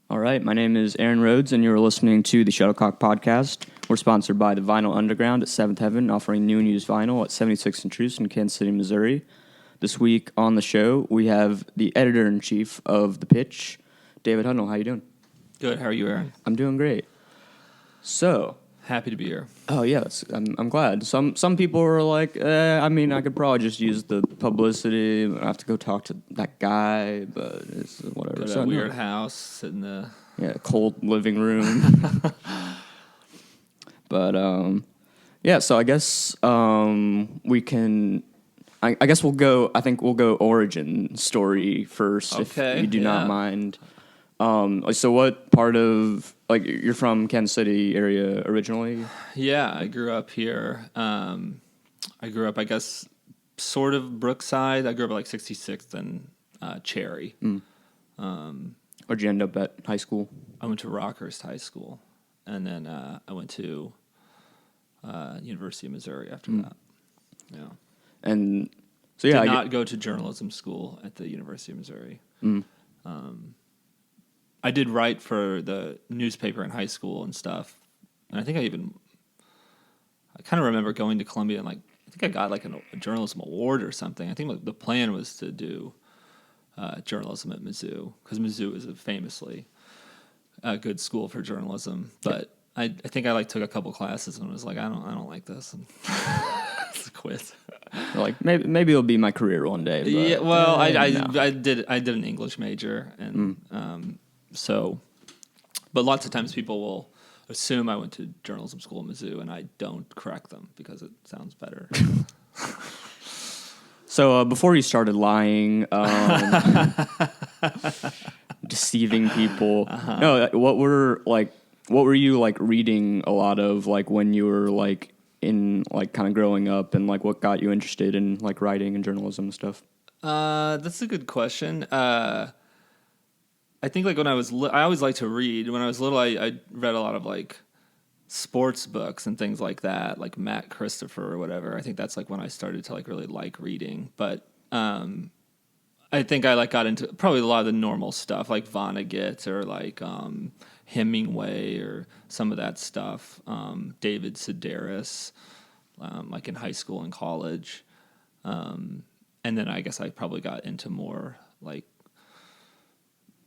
All right, my name is Aaron Rhodes, and you're listening to the Shuttlecock podcast. We're sponsored by the Vinyl Underground at 7th Heaven, offering new and used vinyl at 76th and Troost in Kansas City, Missouri. This week on the show, we have the editor-in-chief of The Pitch, David Hudnall. How you doing? Good. How are you, Aaron? I'm doing great. So... Happy to be here. Oh, yes, I'm glad. Some people are like, I could probably just use the publicity. I have to go talk to that guy, but it's whatever. Go to So, a weird house, sit in the... Yeah, cold living room. But, so I guess we can... I guess we'll go... I think we'll go origin story first, okay, if you do not mind. So what part of... Like, you're from Kansas City area originally? Yeah, I grew up here. I grew up, I guess, sort of Brookside. I grew up at like 66th and Cherry. Where'd you end up at high school? I went to Rockhurst High School, and then I went to University of Missouri after that. Yeah. And so, yeah. Did not go to journalism school at the University of Missouri. I did write for the newspaper in high school and stuff, and I think I kind of remember going to Columbia and I think I got like a journalism award or something. I think the plan was to do journalism at Mizzou, because Mizzou is a famously good school for journalism. But I think I took a couple classes and was like, I don't like this, and quit. Like maybe it'll be my career one day. But, yeah, well, no. I did an English major, and so, but lots of times people will assume I went to journalism school at Mizzou, and I don't correct them because it sounds better. So before you started lying, deceiving people, no, what were you like reading a lot of, like when you were like in like kind of growing up, and like what got you interested in like writing and journalism and stuff? That's a good question. I think like when I was I always liked to read. When I was little, I read a lot of like sports books and things like that, like Matt Christopher or whatever. I think that's like when I started to like really like reading. But I think I like got into probably a lot of the normal stuff, like Vonnegut or like Hemingway or some of that stuff. David Sedaris, like in high school and college. And then I guess I probably got into more like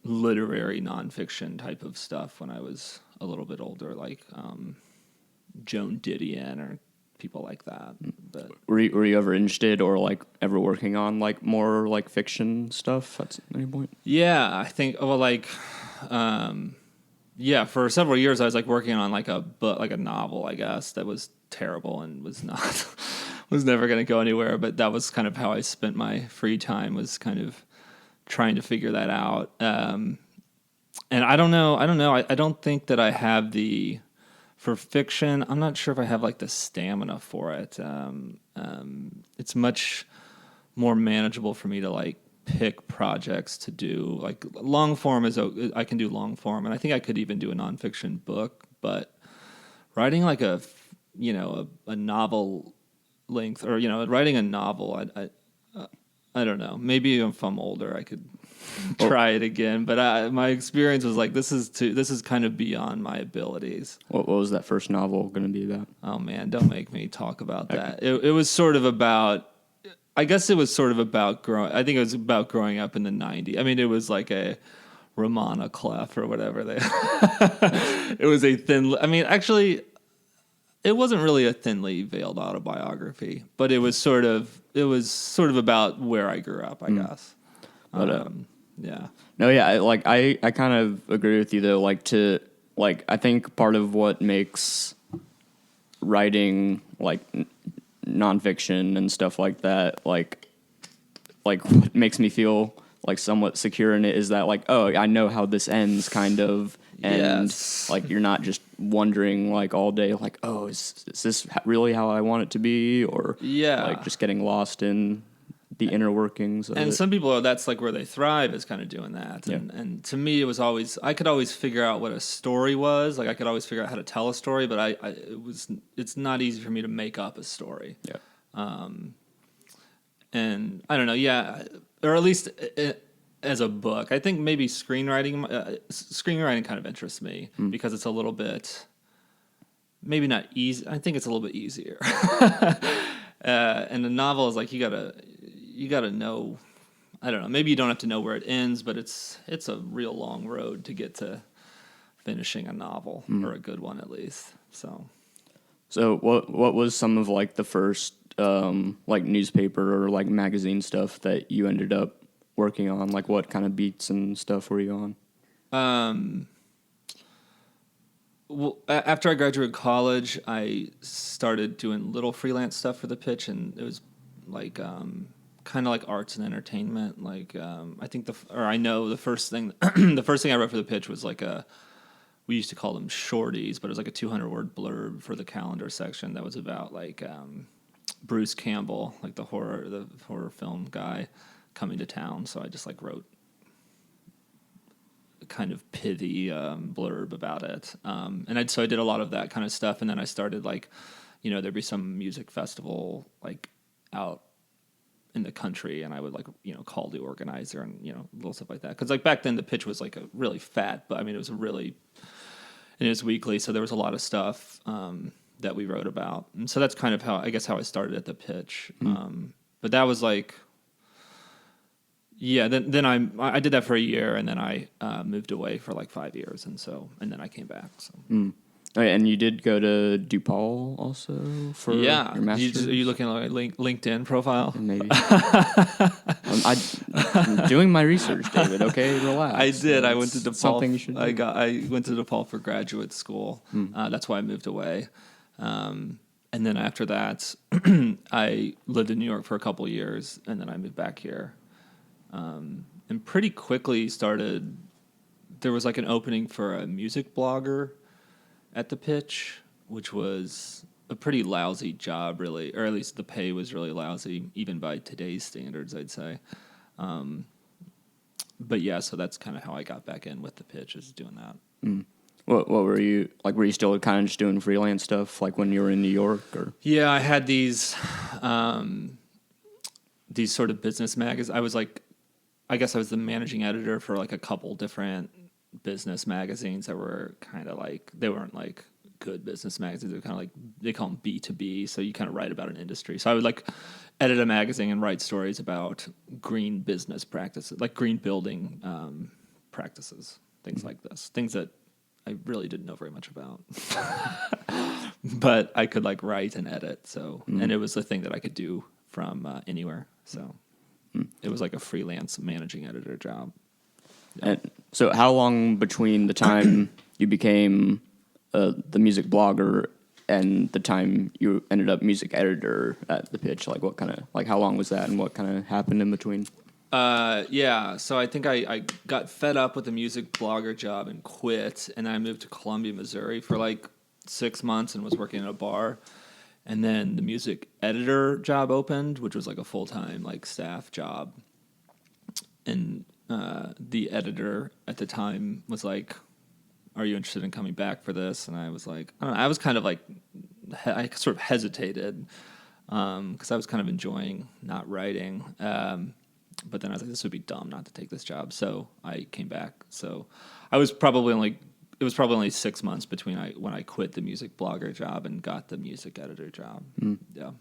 literary nonfiction type of stuff when I was a little bit older, like Joan Didion or people like that. But were you ever interested or like ever working on like more like fiction stuff at any point? Yeah, I think for several years I was like working on like a book, like a novel, I guess, that was terrible and was never going to go anywhere. But that was kind of how I spent my free time, was kind of trying to figure that out. And I don't know. I don't think that I have for fiction, I'm not sure if I have like the stamina for it. It's much more manageable for me to like pick projects to do. Like long form I can do long form, and I think I could even do a nonfiction book, but writing like a novel length, or, writing a novel, I don't know. Maybe if I'm older, I could try it again. But my experience was like, this is kind of beyond my abilities. What was that first novel going to be about? Oh man, don't make me talk about that. It was sort of about. I guess it was sort of about growing. I think it was about growing up in the '90s. I mean, it was like a Romana Clef or whatever It was a thin. I mean, actually, it wasn't really a thinly veiled autobiography, but it was sort of about where I grew up, I guess. But yeah. No, yeah, I kind of agree with you though. I think part of what makes writing like nonfiction and stuff like that, like what makes me feel like somewhat secure in it is that like, oh, I know how this ends, kind of. And yes. Like you're not just wondering like all day like, oh, is this really how I want it to be, or like just getting lost in the inner workings of and it. Some people, that's like where they thrive, is kind of doing that. And to me, it was always, I could always figure out what a story was. Like I could always figure out how to tell a story, but it's not easy for me to make up a story. Yeah. And I don't know, or at least as a book. I think maybe screenwriting kind of interests me because it's a little bit, maybe not easy. I think it's a little bit easier. And the novel is like you gotta know. I don't know. Maybe you don't have to know where it ends, but it's a real long road to get to finishing a novel or a good one at least. So what was some of like the first like newspaper or like magazine stuff that you ended up working on? Like what kind of beats and stuff were you on? Well, after I graduated college, I started doing little freelance stuff for the pitch, and it was like kind of like arts and entertainment. Like I think I know the first thing the first thing I wrote for the pitch was like we used to call them shorties, but it was like a 200-word blurb for the calendar section that was about like Bruce Campbell, like the horror film guy, coming to town. So I just like wrote a kind of pithy blurb about it, so I did a lot of that kind of stuff, and then I started like, there'd be some music festival like out in the country, and I would like call the organizer and little stuff like that, because like back then the pitch was like a really fat, but I mean it was weekly, so there was a lot of stuff that we wrote about, and so that's kind of how I started at the pitch. But that was like, yeah. Then I did that for a year, and then I moved away for like 5 years, and then I came back. So. Oh, yeah, and you did go to DePaul also for your master's? Are you looking at like LinkedIn profile? Maybe. I'm doing my research, David. Okay, relax. I did. I went to DePaul. Something you should do. I went to DePaul for graduate school. That's why I moved away. And then after that, I lived in New York for a couple years, and then I moved back here. And pretty quickly there was like an opening for a music blogger at the pitch, which was a pretty lousy job, really, or at least the pay was really lousy, even by today's standards, I'd say. But yeah, so that's kind of how I got back in with the pitch, is doing that. What were you like? Were you still kind of just doing freelance stuff like when you were in New York, or? Yeah, I had these sort of business magazines. I guess I was the managing editor for like a couple different business magazines that were kind of like, they weren't like good business magazines. They were kind of like, they call them B2B. So you kind of write about an industry. So I would like edit a magazine and write stories about green business practices, like green building practices, things like this, things that I really didn't know very much about, but I could like write and edit. So, and it was a thing that I could do from anywhere. So it was like a freelance managing editor job. Yeah. And so how long between the time you became the music blogger and the time you ended up music editor at the pitch? Like what kind of, like how long was that and what kind of happened in between? Yeah, so I think I got fed up with the music blogger job and quit, and I moved to Columbia, Missouri for like 6 months and was working at a bar. And then the music editor job opened, which was like a full-time like staff job. And the editor at the time was like, "Are you interested in coming back for this?" And I was like, I don't know. I was kind of like, I sort of hesitated because I was kind of enjoying not writing. But then I was like, this would be dumb not to take this job. So I came back. So it was probably only 6 months between when I quit the music blogger job and got the music editor job. Yeah.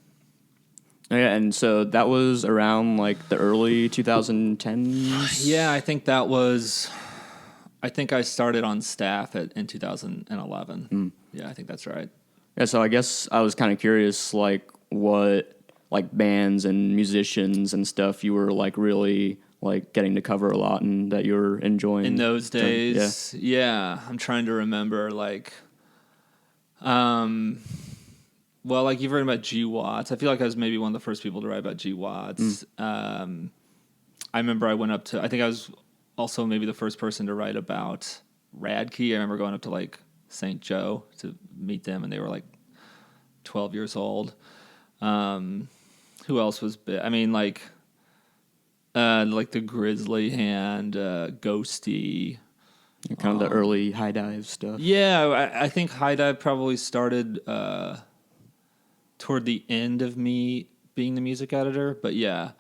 Yeah, and so that was around like the early 2010s? Yeah, I think I started on staff in 2011. Yeah, I think that's right. Yeah, so I guess I was kind of curious, like what like bands and musicians and stuff you were like really like getting to cover a lot and that you were enjoying in those days. Yeah, I'm trying to remember like, well, like you've read about G Watts. I feel like I was maybe one of the first people to write about G Watts. I remember I think I was also maybe the first person to write about Radkey. I remember going up to like St. Joe to meet them, and they were like 12 years old. Who else was big? I mean, like the Grizzly Hand, Ghosty. Kind of the early High Dive stuff. Yeah, I think High Dive probably started toward the end of me being the music editor. But yeah,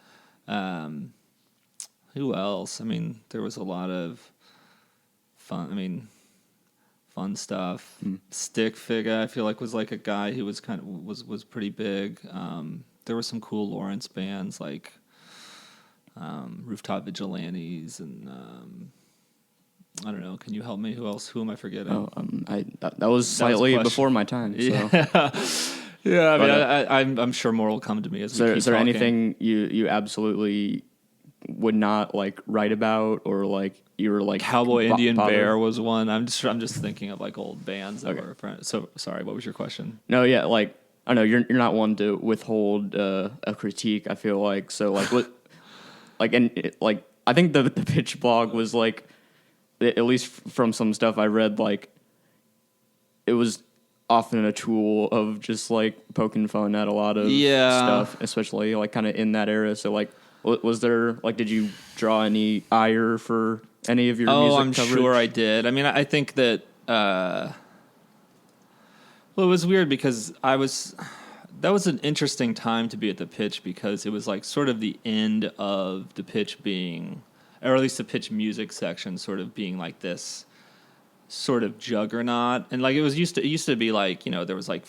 Who else? I mean, there was a lot of fun stuff. Stick Figure, I feel like, was like a guy who was was pretty big. There were some cool Lawrence bands like Rooftop Vigilantes and I don't know. Can you help me? Who else? Who am I forgetting? Oh, that was slightly before my time. So. Yeah, yeah. I mean, I'm sure more will come to me as we keep Is there talking. anything you absolutely would not like write about, or like you were like Cowboy Indian Bear was one. I'm just thinking of like old bands that were. So sorry. What was your question? No, yeah, like I know you're not one to withhold a critique. I feel like so like what like like I think the pitch blog was like, at least from some stuff I read, like it was often a tool of just like poking fun at a lot of stuff, especially like kind of in that era. So like, was there like, did you draw any ire for any of your music coverage? Sure I did. I mean, I think that well, it was weird because that was an interesting time to be at the Pitch because it was like sort of the end of the Pitch being, or at least the Pitch music section sort of being like this sort of juggernaut. And like it used to be like, you know, there was like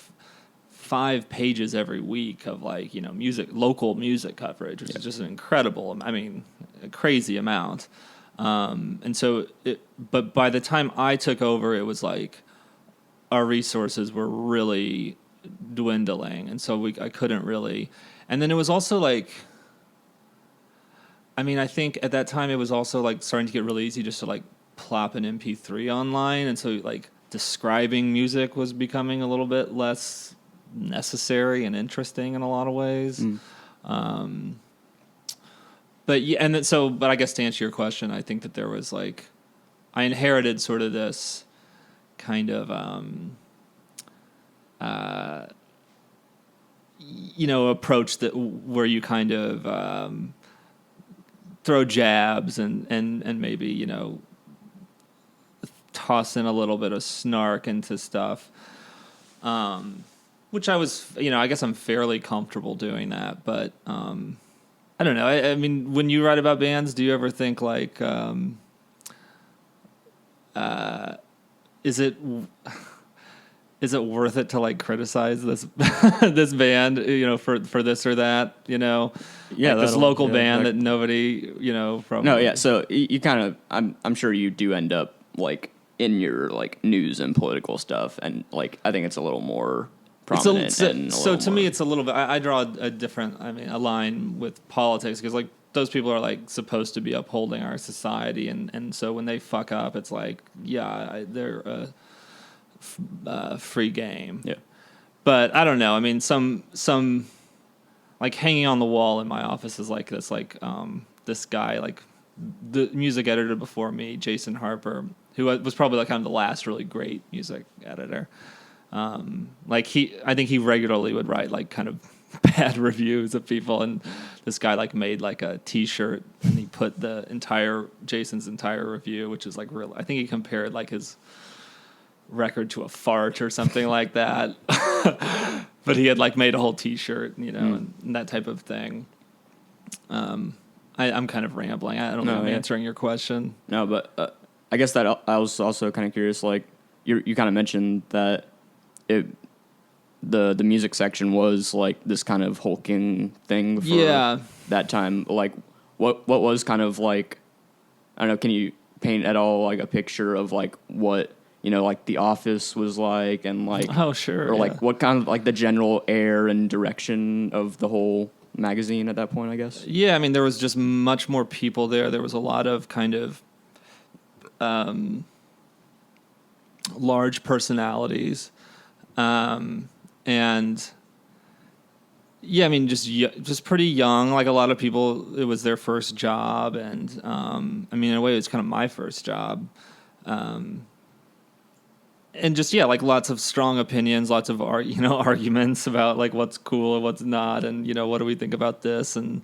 5 pages every week of like, you know, local music coverage, which is just an incredible, I mean, a crazy amount. And so but by the time I took over, it was like our resources were really dwindling. And so I couldn't really, and then it was also like, I mean, I think at that time it was also like starting to get really easy just to like plop an MP3 online, and so like describing music was becoming a little bit less necessary and interesting in a lot of ways. But yeah, and then, but I guess to answer your question, I think that there was like, I inherited sort of this kind of you know, approach that where you kind of throw jabs and maybe, you know, toss in a little bit of snark into stuff, which I was, you know, I guess I'm fairly comfortable doing that. But I don't know. I mean, when you write about bands, do you ever think like, is it worth it to like criticize this this band, you know, for this or that, you know? Yeah, like this local band that nobody, you know, from. No, yeah. So you kind of, I'm sure you do end up like in your like news and political stuff, and like I think it's a little more prominent. So to me, it's a little bit. I draw a different, I mean, a line with politics because like those people are like supposed to be upholding our society, and so when they fuck up, it's like, yeah, they're a free game. Yeah. But I don't know. I mean, some like hanging on the wall in my office is like this, like this guy, like the music editor before me, Jason Harper, who was probably like kind of the last really great music editor. Like I think he regularly would write like kind of bad reviews of people, and this guy like made like a T-shirt and he put Jason's entire review, which is like real. I think he compared like his record to a fart or something like that. But he had like made a whole T-shirt, you know, and that type of thing. I'm kind of rambling. I don't know if I'm answering your question. No, but I guess that I was also kind of curious. Like you kind of mentioned that the music section was like this kind of hulking thing for that time. Like what was kind of like, I don't know. Can you paint at all like a picture of like what, you know, like The Office was like, and like, oh sure, or like what kind of like the general air and direction of the whole magazine at that point, I guess. Yeah, I mean there was just much more people there. There was a lot of kind of large personalities, and yeah, I mean just pretty young. Like a lot of people, it was their first job, and I mean in a way it's kind of my first job. And just, yeah, like lots of strong opinions, lots of arguments about like what's cool and what's not, and you know, what do we think about this? And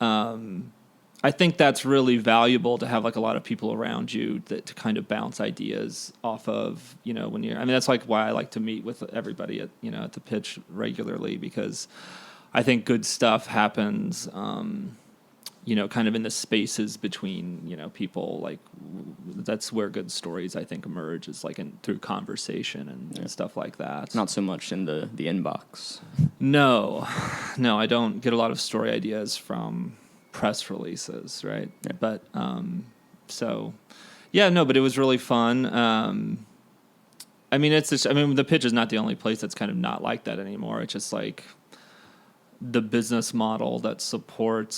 I think that's really valuable to have like a lot of people around you to kind of bounce ideas off of, you know, when you're. I mean, that's like why I like to meet with everybody at the Pitch regularly, because I think good stuff happens kind of in the spaces between, people, like that's where good stories, I think, emerge, is like through conversation and stuff like that. Not so much in the inbox. No, I don't get a lot of story ideas from press releases, right? Yeah. But, but it was really fun. The pitch is not the only place that's kind of not like that anymore. It's just like the business model that supported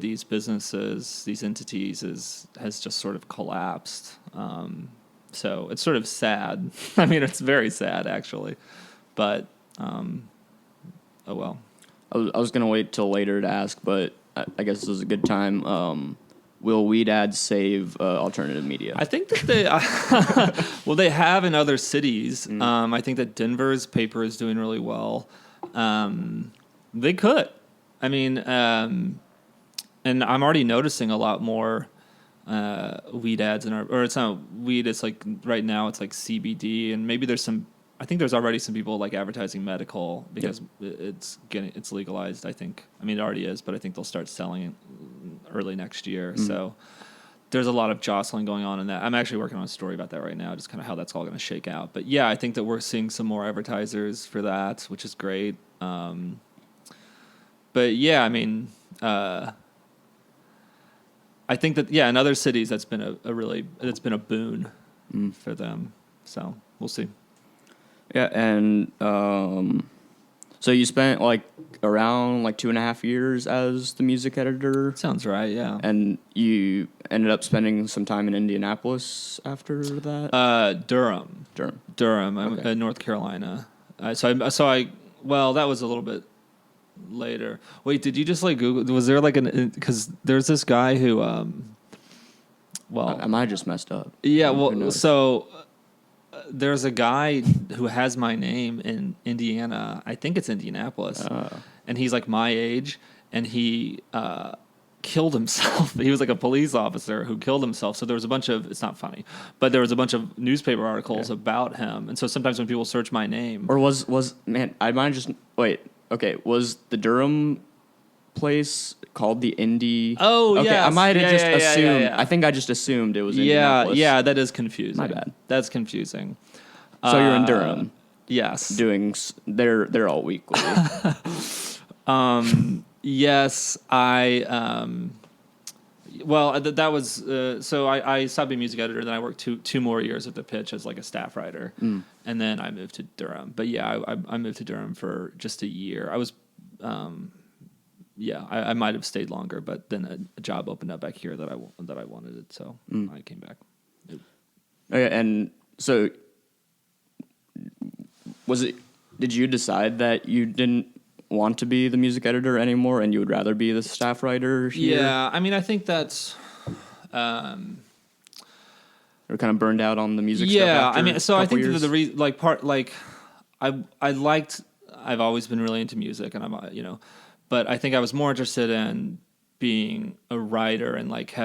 these businesses, these entities, has just sort of collapsed. So it's sort of sad. I mean, it's very sad, actually. But, oh well. I was going to wait till later to ask, but I guess this is a good time. Will weed ads save alternative media? I think that they, well, they have in other cities. I think that Denver's paper is doing really well. They could. I mean, and I'm already noticing a lot more weed ads or it's not weed. It's like right now it's like CBD, and maybe I think there's already some people like advertising medical because it's legalized. I think. I mean, it already is, but I think they'll start selling it early next year. So there's a lot of jostling going on in that. I'm actually working on a story about that right now, just kind of how that's all going to shake out. But yeah, I think that we're seeing some more advertisers for that, which is great. But yeah, I mean, I think that in other cities that's been it's been a boon for them. So we'll see. Yeah, and so you spent like around 2.5 years as the music editor. Sounds right, yeah. And you ended up spending some time in Indianapolis after that? Durham. I'm Okay. in North Carolina. Well, that was a little bit later. Wait, did you just Google? Was there because there's this guy who, I might have just messed up. Yeah, Who well, knows? so there's a guy who has my name in Indiana. I think it's Indianapolis. And he's like my age, and he killed himself. He was like a police officer who killed himself. So there was a bunch of, it's not funny, but there was a bunch of newspaper articles about him. And so sometimes when people search my name. Or was I might have just, wait, okay, was the Durham place called the Indy? Oh, okay, yes. I might have just assumed. Yeah. I think I just assumed it was Indianapolis. Yeah, that is confusing. My bad. That's confusing. So you're in Durham. Yes. They're all weekly. Yes, that was so I stopped being music editor, then I worked two more years at the Pitch as like a staff writer, and then I moved to Durham. But yeah, I moved to Durham for just a year. I was I might have stayed longer, but then a job opened up back here that I wanted it, so I came back. Okay, and so did you decide that you didn't want to be the music editor anymore and you would rather be the staff writer here? Yeah, I mean, I think that's or kind of burned out on the music stuff after I mean, so I think years? the reason, I've always been really into music, and but I think I was more interested in being a writer and like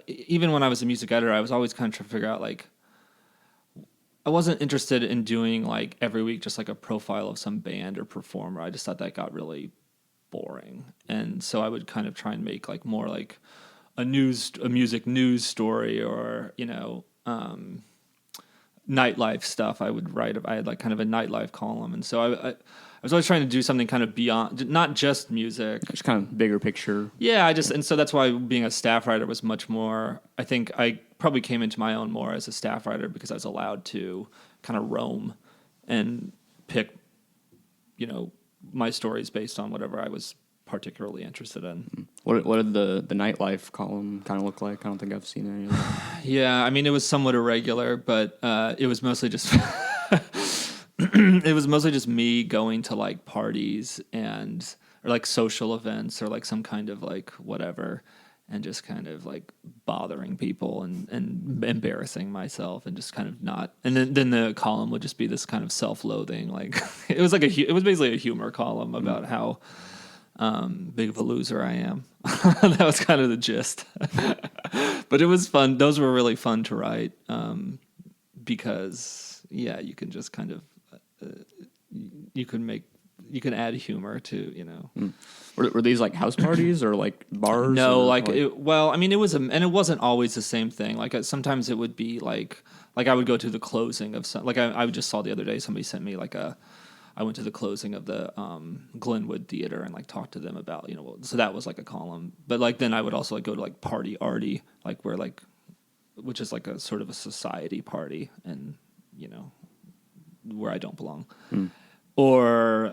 even when I was a music editor, I was always kind of trying to figure out I wasn't interested in doing like every week just like a profile of some band or performer. I just thought that got really boring. And so I would kind of try and make like more like a music news story or, nightlife stuff I would write. I had like kind of a nightlife column. And so I was always trying to do something kind of beyond, not just music. Just kind of bigger picture. Yeah, and so that's why being a staff writer was much more, I think I probably came into my own more as a staff writer because I was allowed to kind of roam and pick, my stories based on whatever I was particularly interested in. What did the nightlife column kind of look like? I don't think I've seen any of that. Yeah, I mean, it was somewhat irregular, but it was mostly just it was mostly just me going to like parties or like social events or like some kind of like whatever, and just kind of like bothering people and embarrassing myself and just kind of not. And then the column would just be this kind of self-loathing. Like it was basically a humor column about how big of a loser I am. That was kind of the gist. But it was fun. Those were really fun to write because you can just kind of you can make you can add humor to, you know. Were these like house parties or like bars? No, or, like it, well, I mean, and it wasn't always the same thing. Like sometimes it would be like I would go to the closing of some. Like I just saw the other day somebody sent me like I went to the closing of the Glenwood Theater and like talked to them about, you know, so that was like a column. But like then I would also like go to like Party Arty, like where like, which is like a sort of a society party, and you know, where I don't belong. Or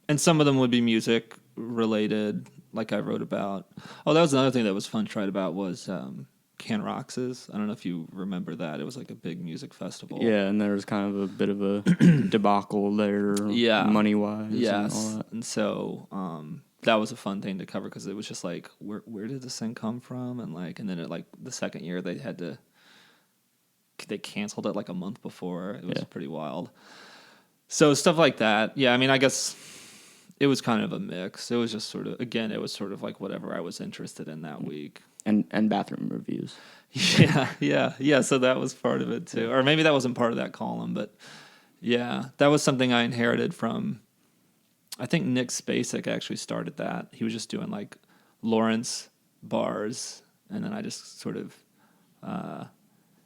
and some of them would be music related, like I wrote about. Oh, that was another thing that was fun to write about was Can Rox's. I don't know if you remember that. It was like a big music festival. Yeah, and there was kind of a bit of a debacle there, money-wise. Yes, and all that. and so that was a fun thing to cover because it was just like, where did this thing come from? And like, and then like the second year they canceled it like a month before. It was pretty wild. So stuff like that. Yeah, I mean, I guess it was kind of a mix. It was just sort of, again, it was sort of like whatever I was interested in that week. And bathroom reviews. Yeah. So that was part of it too. Or maybe that wasn't part of that column, but yeah, that was something I inherited from, I think Nick Spacek actually started that. He was just doing like Lawrence bars, and then I just sort of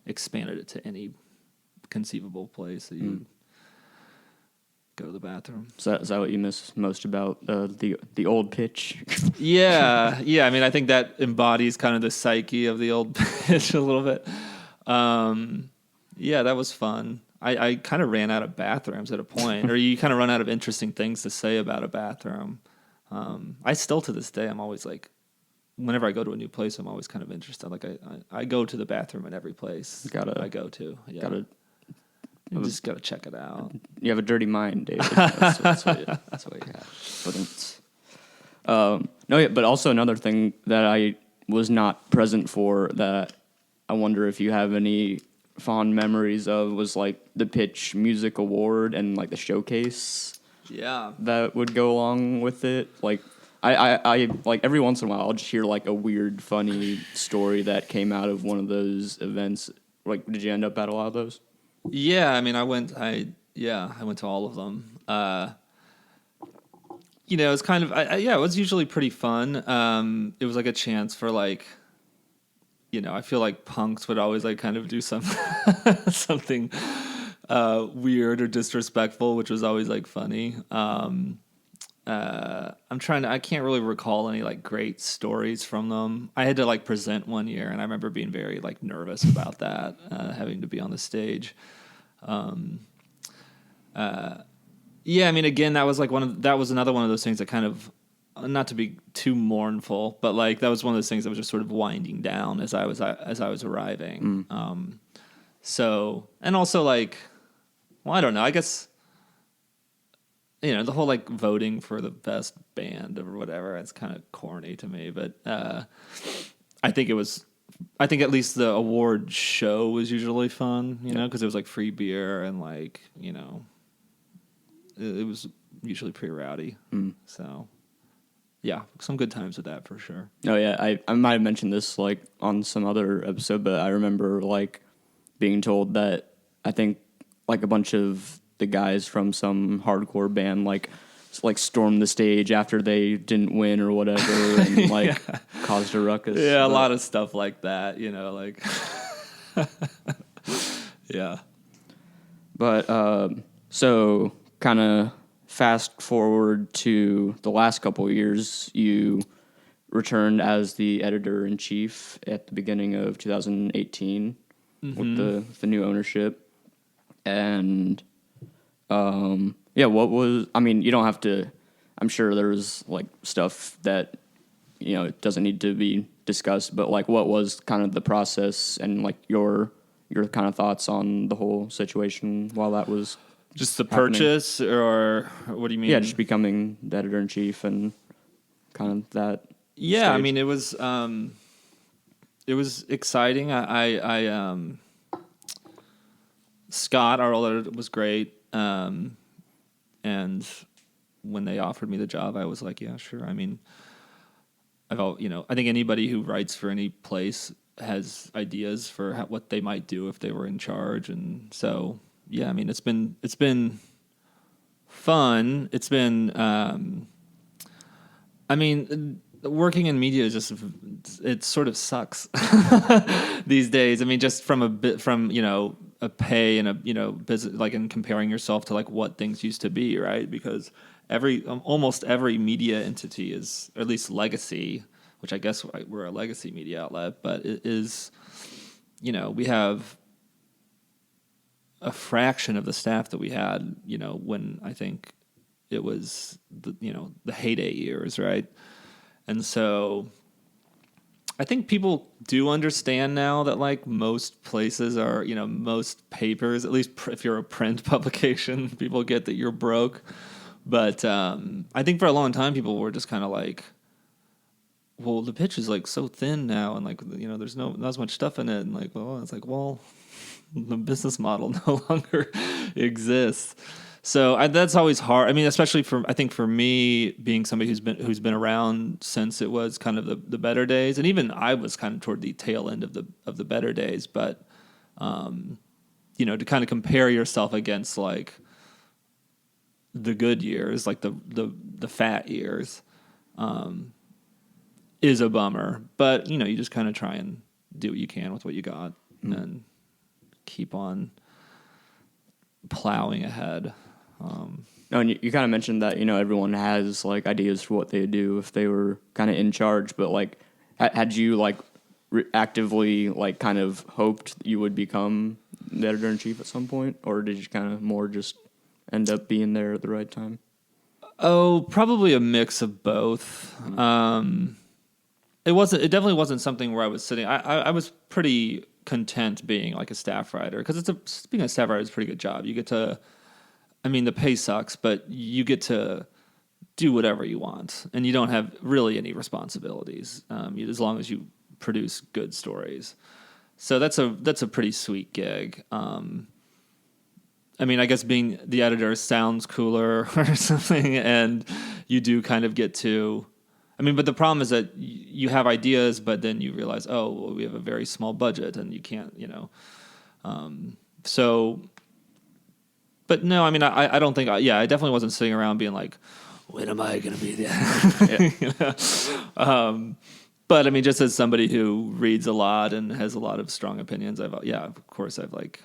expanded it to any conceivable place that you go to the bathroom. So is that what you miss most about the old pitch? Yeah. I mean, I think that embodies kind of the psyche of the old pitch a little bit. Yeah, that was fun. I kind of ran out of bathrooms at a point, or you kind of run out of interesting things to say about a bathroom. I still, to this day, I'm always like, whenever I go to a new place, I'm always kind of interested. Like I go to the bathroom in every place I go to. Yeah. You just gotta check it out. You have a dirty mind, David. That's what you have. But also another thing that I was not present for that I wonder if you have any fond memories of was like the Pitch Music Award and like the showcase. Yeah. That would go along with it. Like I like every once in a while I'll just hear like a weird, funny story that came out of one of those events. Like, did you end up at a lot of those? Yeah, I mean, I went to all of them. You know, it's kind of, it was usually pretty fun. It was like a chance for like, you know, I feel like punks would always like kind of do something weird or disrespectful, which was always like funny. I can't really recall any like great stories from them. I had to like present one year, and I remember being very like nervous about that, having to be on the stage. Yeah, I mean, again, that was another one of those things that kind of, not to be too mournful, but like that was one of those things that was just sort of winding down as I was arriving. So, and also like, well, I don't know, I guess, you know, the whole like voting for the best band or whatever, it's kind of corny to me, but I think at least the award show was usually fun, you know, because it was like free beer and like, you know, it was usually pretty rowdy. So yeah, some good times with that for sure. Oh yeah, I might have mentioned this like on some other episode, but I remember like being told that I think like a bunch of the guys from some hardcore band like stormed the stage after they didn't win or whatever and like caused a ruckus. Yeah, a lot of stuff like that, you know, like yeah. But so kind of fast forward to the last couple of years, you returned as the editor-in-chief at the beginning of 2018 with the new ownership. And what was, I mean, you don't have to, I'm sure there was like stuff that, you know, it doesn't need to be discussed, but like what was kind of the process and like your kind of thoughts on the whole situation while that was just the happening? purchase, or what do you mean? Yeah, just becoming the editor-in-chief and kind of that. Yeah, stage. I mean, it was exciting. I Scott, our old editor, was great. And when they offered me the job, I was like, yeah, sure. I mean, I think anybody who writes for any place has ideas for what they might do if they were in charge. And so, yeah, I mean, it's been fun. It's been, I mean, working in media is just, it sort of sucks these days. I mean, just from a pay and business, like in comparing yourself to like what things used to be, right? Because almost every media entity is, or at least legacy, which I guess we're a legacy media outlet, but it is, we have a fraction of the staff that we had, when I think it was the heyday years, right? And so I think people do understand now that like most places are, most papers, at least if you're a print publication, people get that you're broke. But I think for a long time, people were just kind of like, well, the pitch is like so thin now, and like, there's not as much stuff in it. And like, well, it's like, well, the business model no longer exists. So that's always hard. I mean, especially I think for me, being somebody who's been around since it was kind of the better days, and even I was kind of toward the tail end of the better days. But to kind of compare yourself against like the good years, like the fat years, is a bummer. But you just kind of try and do what you can with what you got, and keep on plowing ahead. No, and you kind of mentioned that everyone has like ideas for what they do if they were kind of in charge, but like had you like actively like kind of hoped you would become the editor in chief at some point, or did you kind of more just end up being there at the right time? Oh, probably a mix of both. It definitely wasn't something where I was sitting. I was pretty content being like a staff writer, because being a staff writer is a pretty good job. You get to, I mean, the pay sucks, but you get to do whatever you want, and you don't have really any responsibilities, as long as you produce good stories. So that's a pretty sweet gig. I mean, I guess being the editor sounds cooler or something, and you do kind of get to. I mean, but the problem is that you have ideas, but then you realize, oh, well, we have a very small budget, and you can't, so. But no, I mean, I don't think, I definitely wasn't sitting around being like, when am I going to be there? But I mean, just as somebody who reads a lot and has a lot of strong opinions, of course I've like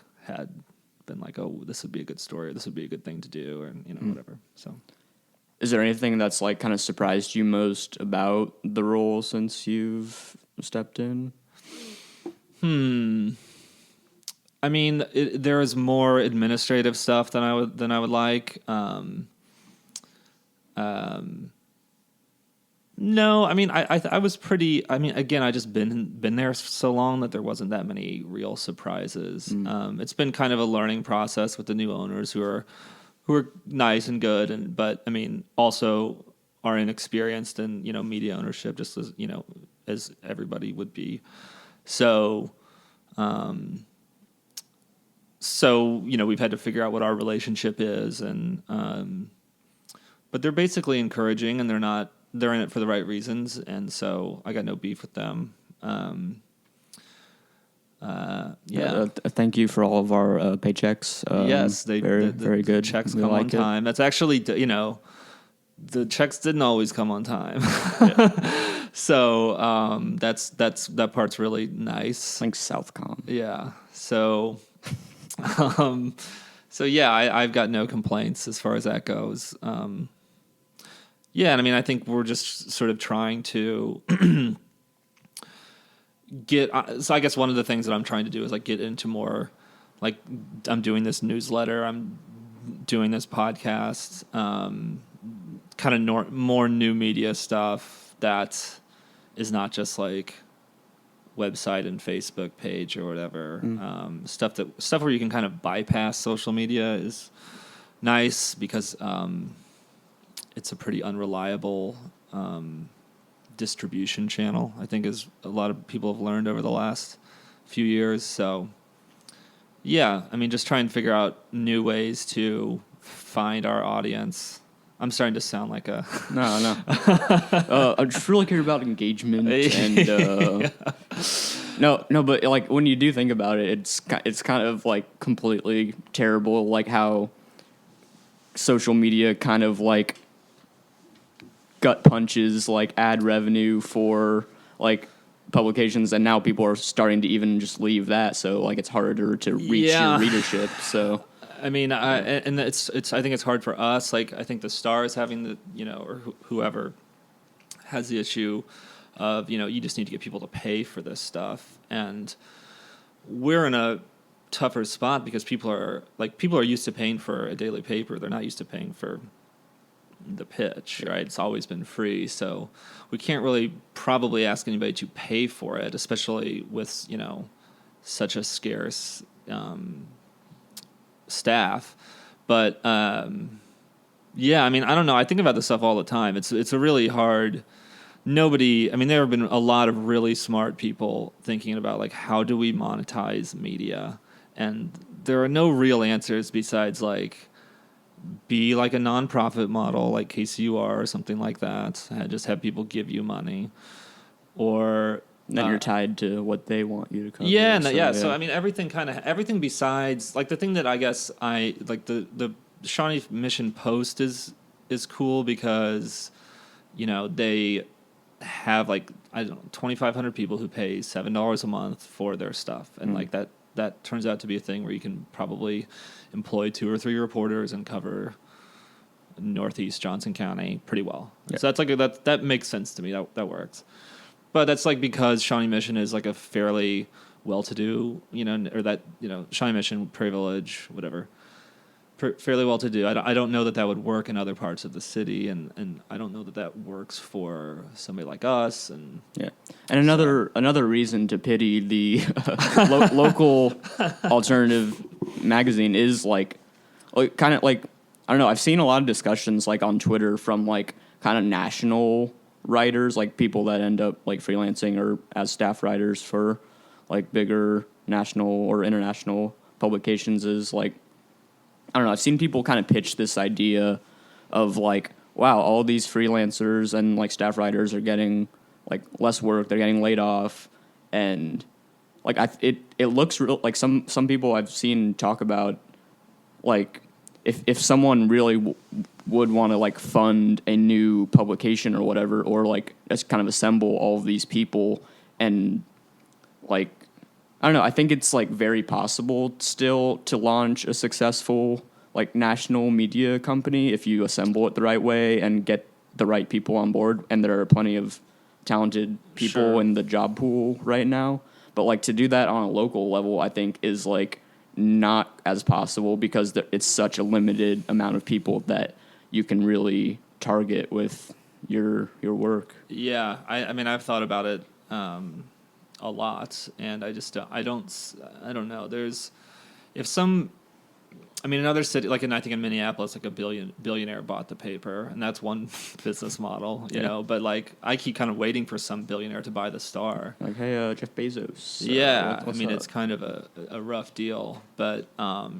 been like, oh, this would be a good story, or this would be a good thing to do, or, whatever. So. Is there anything that's like kind of surprised you most about the role since you've stepped in? I mean, there is more administrative stuff than I would like. No, I mean, I was pretty. I mean, again, I just been there so long that there wasn't that many real surprises. It's been kind of a learning process with the new owners who are nice and good, but I mean, also are inexperienced in media ownership, just as as everybody would be. So. We've had to figure out what our relationship is, and but they're basically encouraging, and they're in it for the right reasons, and so I got no beef with them. Thank you for all of our paychecks. Yes, very good. Checks come on time. That's actually the checks didn't always come on time. So that part's really nice. Thanks, Southcom. Yeah. So. I've got no complaints as far as that goes. And I mean, I think we're just sort of trying to so I guess one of the things that I'm trying to do is like get into more, like I'm doing this newsletter, I'm doing this podcast, kind of more new media stuff that is not just like website and Facebook page or whatever. Stuff where you can kind of bypass social media is nice, because it's a pretty unreliable distribution channel, I think, as a lot of people have learned over the last few years. So I mean, just try and figure out new ways to find our audience. I'm starting to sound like a... No. I just really care about engagement and... No, but like when you do think about it, it's kind of like completely terrible, like how social media kind of like gut punches like ad revenue for like publications, and now people are starting to even just leave that, so like it's harder to reach your readership. So I mean, and it's I think it's hard for us. Like, I think the Star is having the, or whoever has the issue of, you just need to get people to pay for this stuff, and we're in a tougher spot because people are used to paying for a daily paper. They're not used to paying for the pitch, right? It's always been free, so we can't really probably ask anybody to pay for it, especially with such a scarce staff. But yeah, I mean, I don't know. I think about this stuff all the time. It's a really hard. There have been a lot of really smart people thinking about like, how do we monetize media, and there are no real answers besides like, be like a nonprofit model like KCUR or something like that. Just have people give you money, or then you're tied to what they want you to cover. So I mean, everything besides like the thing that I guess I like the Shawnee Mission Post is cool because they have like, I don't know, 2,500 people who pay $7 a month for their stuff, and like that turns out to be a thing where you can probably employ 2 or 3 reporters and cover Northeast Johnson County pretty well. Yeah. So that's like that makes sense to me. That works. But that's like because Shawnee Mission is like a fairly well-to-do, Shawnee Mission, Prairie Village, whatever, fairly well-to-do. I don't know that would work in other parts of the city, and I don't know that works for somebody like us. And another reason to pity the local alternative magazine is like kind of like, I don't know. I've seen a lot of discussions like on Twitter from like kind of national writers, like people that end up like freelancing or as staff writers for like bigger national or international publications. Is like, I don't know, I've seen people kind of pitch this idea of like, wow, all these freelancers and like staff writers are getting like less work, they're getting laid off, and like it looks real. Like some people I've seen talk about like if someone really would want to like fund a new publication or whatever, or like just kind of assemble all of these people, and like, I don't know, I think it's like very possible still to launch a successful like national media company if you assemble it the right way and get the right people on board, and there are plenty of talented people in the job pool right now. But like to do that on a local level, I think is like not as possible because it's such a limited amount of people that you can really target with your work. Yeah, I mean, I've thought about it a lot, and I don't know. There's another city, like I think in Minneapolis, like a billionaire bought the paper, and that's one business model, you know. But like, I keep kind of waiting for some billionaire to buy the Star. Like, hey, Jeff Bezos. What's up? It's kind of a rough deal, but I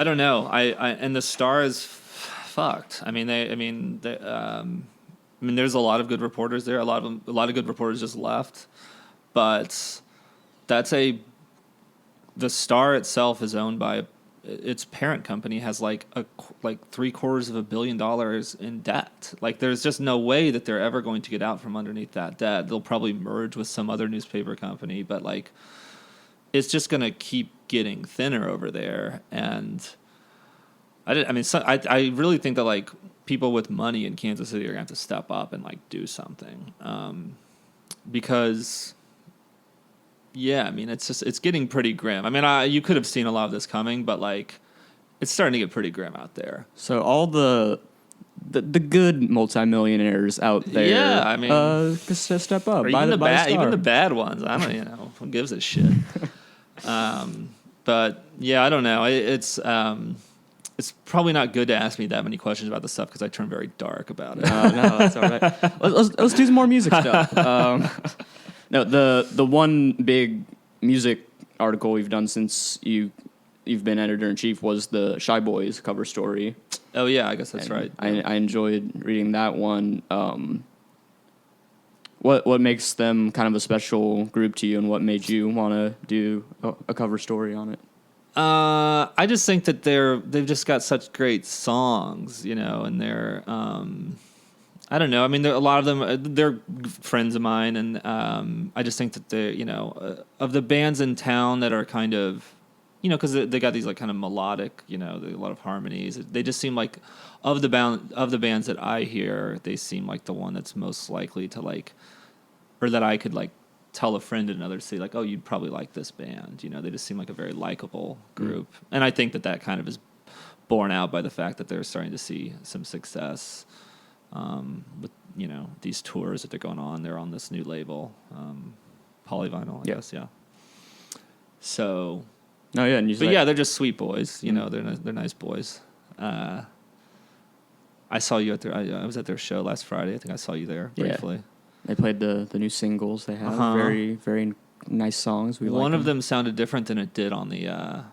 don't know. And the Star is fucked. There's a lot of good reporters there. A lot of good reporters just left, but the Star itself is owned by its parent company has like $750 million in debt. Like, there's just no way that they're ever going to get out from underneath that debt. They'll probably merge with some other newspaper company, but like, it's just going to keep getting thinner over there. And I really think that like people with money in Kansas City are going to have to step up and like do something, because. Yeah, I mean, it's getting pretty grim. I mean, you could have seen a lot of this coming, but like, it's starting to get pretty grim out there. So all the good multimillionaires out there, yeah, I mean, just step up. Even the bad ones. I don't, who gives a shit. But yeah, I don't know. It's probably not good to ask me that many questions about this stuff because I turn very dark about it. No, that's all right. Let's do some more music stuff. No, the one big music article we've done since you've been editor-in-chief was the Shy Boys cover story. Oh, yeah, I guess that's right. I enjoyed reading that one. What makes them kind of a special group to you, and what made you want to do a cover story on it? I just think that they've just got such great songs, and they're I don't know. I mean, a lot of them they're friends of mine, and I just think that they of the bands in town that are kind of because they got these like kind of melodic, a lot of harmonies. They just seem like of the bands that I hear, they seem like the one that's most likely to like, or that I could like tell a friend and another, say like, oh, you'd probably like this band. They just seem like a very likable group, and I think that kind of is borne out by the fact that they're starting to see some success with these tours that they're going on. They're on this new label, Polyvinyl, I guess, yeah. So. No, yeah, and they're just sweet boys. They're nice boys. I saw you at I was at their show last Friday. I think I saw you there briefly. Yeah. They played the new singles they have. Very, very nice songs. One of them sounded different than it did on the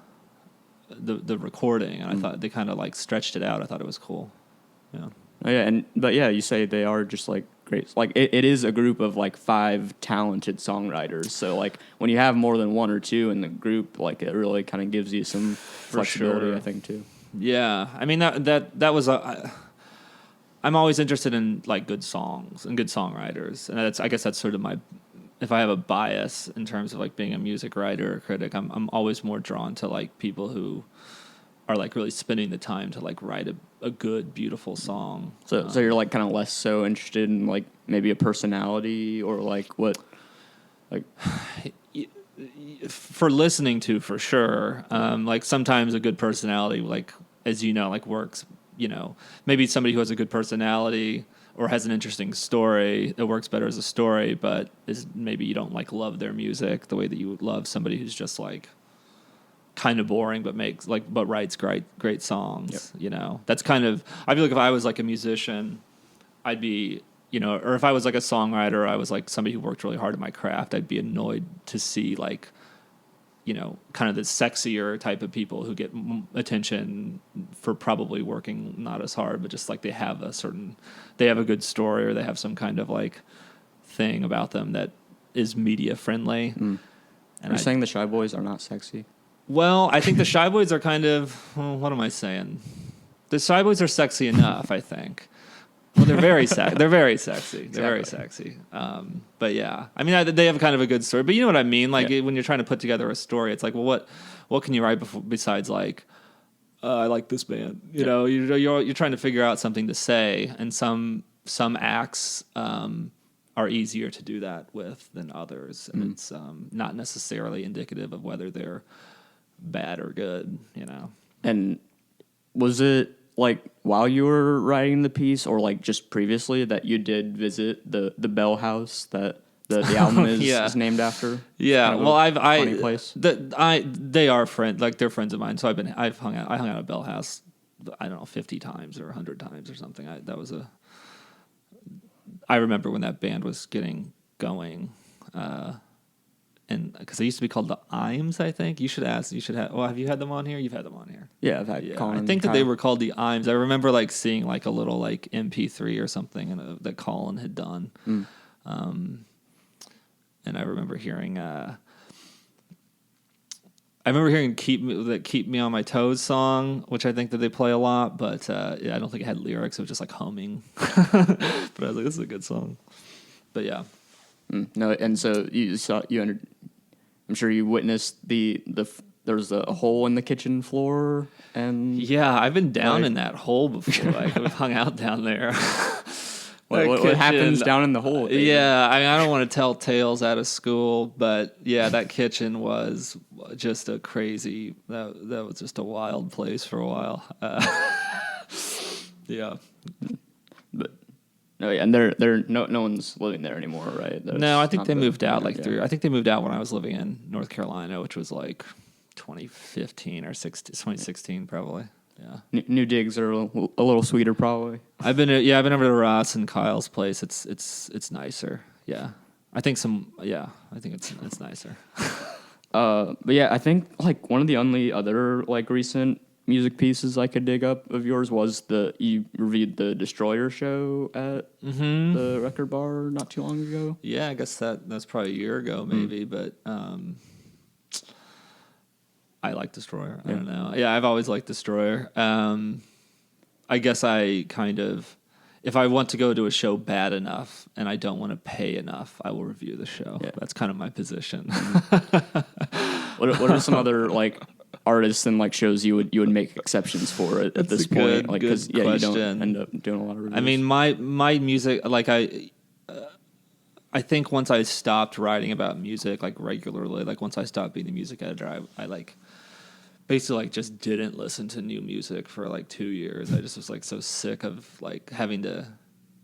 recording, and I thought they kind of like stretched it out. I thought it was cool. Yeah. Oh, yeah, but you say they are just like great. Like it is a group of like 5 talented songwriters. So like when you have more than one or two in the group, like it really kind of gives you some flexibility, sure. I think too. Yeah, I mean that was I'm always interested in like good songs and good songwriters, and I guess that's sort of my. If I have a bias in terms of like being a music writer or critic, I'm always more drawn to like people who are like really spending the time to like write a good, beautiful song. So you're like kind of less so interested in like maybe a personality or like what, like for listening to, for sure. Like sometimes a good personality, like as like works. Maybe somebody who has a good personality or has an interesting story, it works better as a story, but maybe you don't like love their music the way that you would love somebody who's just like kind of boring but writes great songs. Yep. That's kind of, I feel like if I was like a musician, I'd be or if I was like a songwriter, I was like somebody who worked really hard at my craft, I'd be annoyed to see like kind of the sexier type of people who get attention for probably working not as hard, but just like they have a good story or they have some kind of like thing about them that is media friendly. And you're saying the Shy Boys are not sexy? Well, I think the Shy Boys are kind of, what am I saying? The Shy Boys are sexy enough, I think. Well, they're very sexy. They're very sexy. They're very sexy. But yeah, I mean, they have kind of a good story. But you know what I mean? Like when you're trying to put together a story, it's like, well, what can you write besides like, I like this band? You're trying to figure out something to say, and some acts are easier to do that with than others, and it's not necessarily indicative of whether they're bad or good. And was it like while you were writing the piece, or like just previously, that you did visit the Bell House that the album is named after? Yeah, kind of well, funny place. They are friends, like they're friends of mine. So I hung out at Bell House, I don't know, 50 times or 100 times or something. I remember when that band was getting going, and because they used to be called the Imes, I think. You should ask. Have you had them on here? You've had them on here. Yeah, I've had Colin. I think that they were called the Imes. I remember like seeing like a little like MP3 or something that Colin had done. And I remember hearing "Keep Me on My Toes" song, which I think that they play a lot, but I don't think it had lyrics. It was just like humming. But I was like, this is a good song. But yeah. No, and so I'm sure you witnessed there was a hole in the kitchen floor, and yeah, I've been down in that hole before. Like we've hung out down there. What happens down in the hole? Yeah, I mean, I don't want to tell tales out of school, but yeah, that kitchen was just a crazy. That was just a wild place for a while. Yeah, but. No, yeah, and they're no one's living there anymore, right? No, I think they moved out I think they moved out when I was living in North Carolina, which was like 2015 or 2016 probably. Yeah. New digs are a little sweeter probably. I've been over to Ross and Kyle's place. It's nicer. Yeah. I think it's nicer. But yeah, I think like one of the only other like recent music pieces I could dig up of yours was you reviewed the Destroyer show at the Record Bar not too long ago. Yeah, I guess that's probably a year ago maybe, but I like Destroyer. I don't know. Yeah, I've always liked Destroyer. I guess I kind of, if I want to go to a show bad enough and I don't want to pay enough, I will review the show. Yeah. That's kind of my position. What are some other like artists and like shows you would make exceptions for at this point? Like, because you don't end up doing a lot of reviews. I mean, my music, like I think once I stopped writing about music like regularly, like once I stopped being the music editor, I like basically like just didn't listen to new music for like 2 years. I just was like so sick of like having to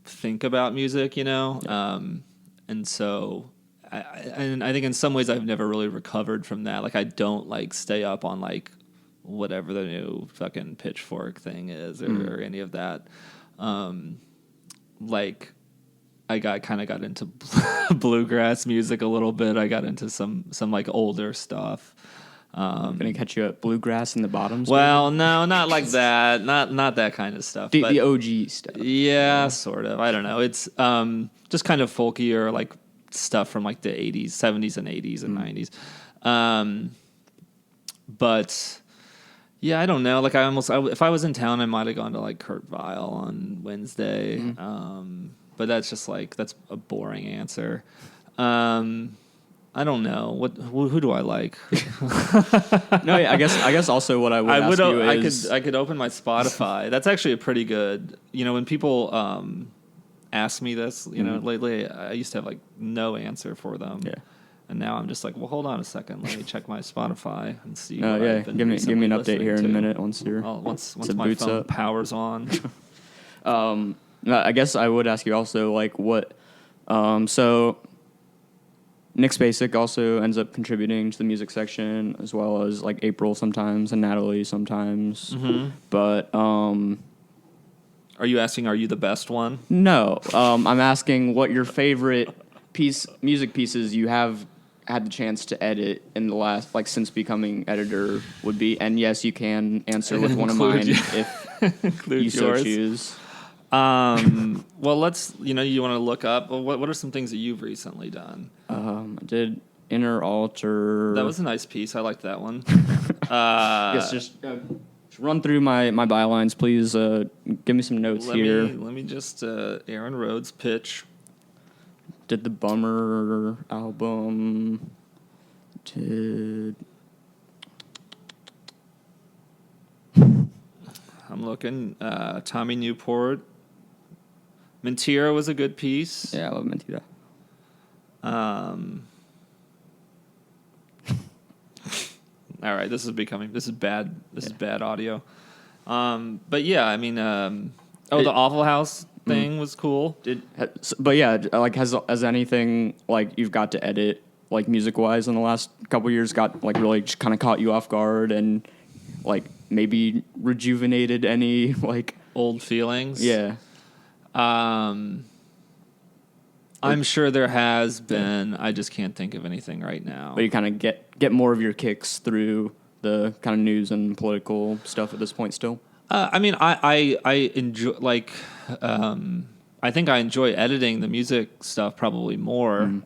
think about music, you know? Yeah. And so I think in some ways I've never really recovered from that. Like I don't like stay up on like whatever the new fucking Pitchfork thing is or any of that. Like I got into bluegrass music a little bit. I got into some like older stuff. Gonna catch you at bluegrass in the bottoms. Well, no, not like that. Not that kind of stuff. The OG stuff. Yeah, sort of. I don't know. It's just kind of folkier, like stuff from like the 80s, 70s, and 80s and 90s. But yeah, I don't know. Like if I was in town, I might have gone to like Kurt Weill on Wednesday. But that's just like that's a boring answer. I don't know who do I like. No, I guess also what I would ask you is I could open my Spotify. That's actually a pretty good. You know, when people ask me this, you know, lately I used to have like no answer for them. Yeah. And now I'm just like, well, hold on a second. Let me check my Spotify and see. Oh yeah, give me an update here in a minute once my phone powers on. I guess I would ask you also like what. So Nick Spacek also ends up contributing to the music section as well as like April sometimes and Natalie sometimes. Mm-hmm. But are you asking? Are you the best one? No, I'm asking what your favorite music pieces you have had the chance to edit in the last, like, since becoming editor would be. And yes, you can answer with one of mine if you so choose. Well, let's, you want to look up, well, what are some things that you've recently done? I did Inner Altar. That was a nice piece. I liked that one. Yes, just run through my bylines, please. Give me some notes here. Let me just, Aaron Rhodes pitch. Did the Bummer album. I'm looking. Tommy Newport. Mentira was a good piece. Yeah, I love Mentira. All right, this is bad. This is bad audio. But yeah, I mean, the Awful House thing was cool. But yeah, like has anything like you've got to edit like music wise in the last couple of years got like really just kind of caught you off guard and like maybe rejuvenated any like old feelings? Yeah. I'm sure there has been. I just can't think of anything right now. But you kind of get more of your kicks through the kind of news and political stuff at this point still? I mean, I enjoy, like, I think I enjoy editing the music stuff probably more.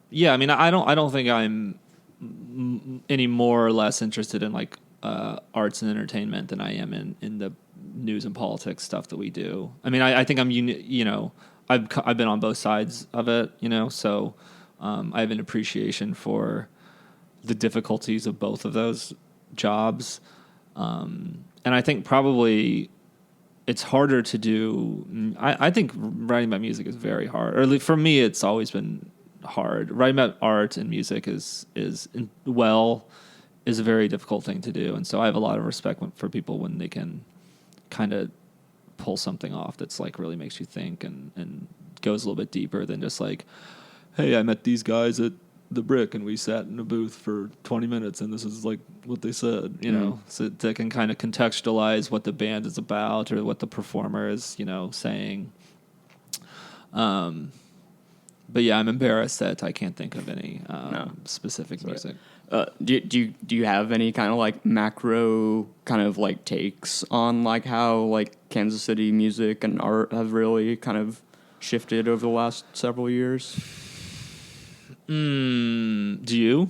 Yeah, I mean, I don't think I'm any more or less interested in like arts and entertainment than I am in the news and politics stuff that we do. I mean, I think I'm I've been on both sides of it, so I have an appreciation for the difficulties of both of those jobs, and I think probably it's harder to do. I think writing about music is very hard, or at least for me, it's always been hard. Writing about art and music is a very difficult thing to do, and so I have a lot of respect for people when they can kind of pull something off that's like really makes you think and goes a little bit deeper than just like, hey, I met these guys at the Brick and we sat in a booth for 20 minutes and this is like what they said, so they can kind of contextualize what the band is about or what the performer is, saying. But yeah, I'm embarrassed that I can't think of any specific music. Do you have any kind of like macro kind of like takes on like how like Kansas City music and art have really kind of shifted over the last several years? Do you?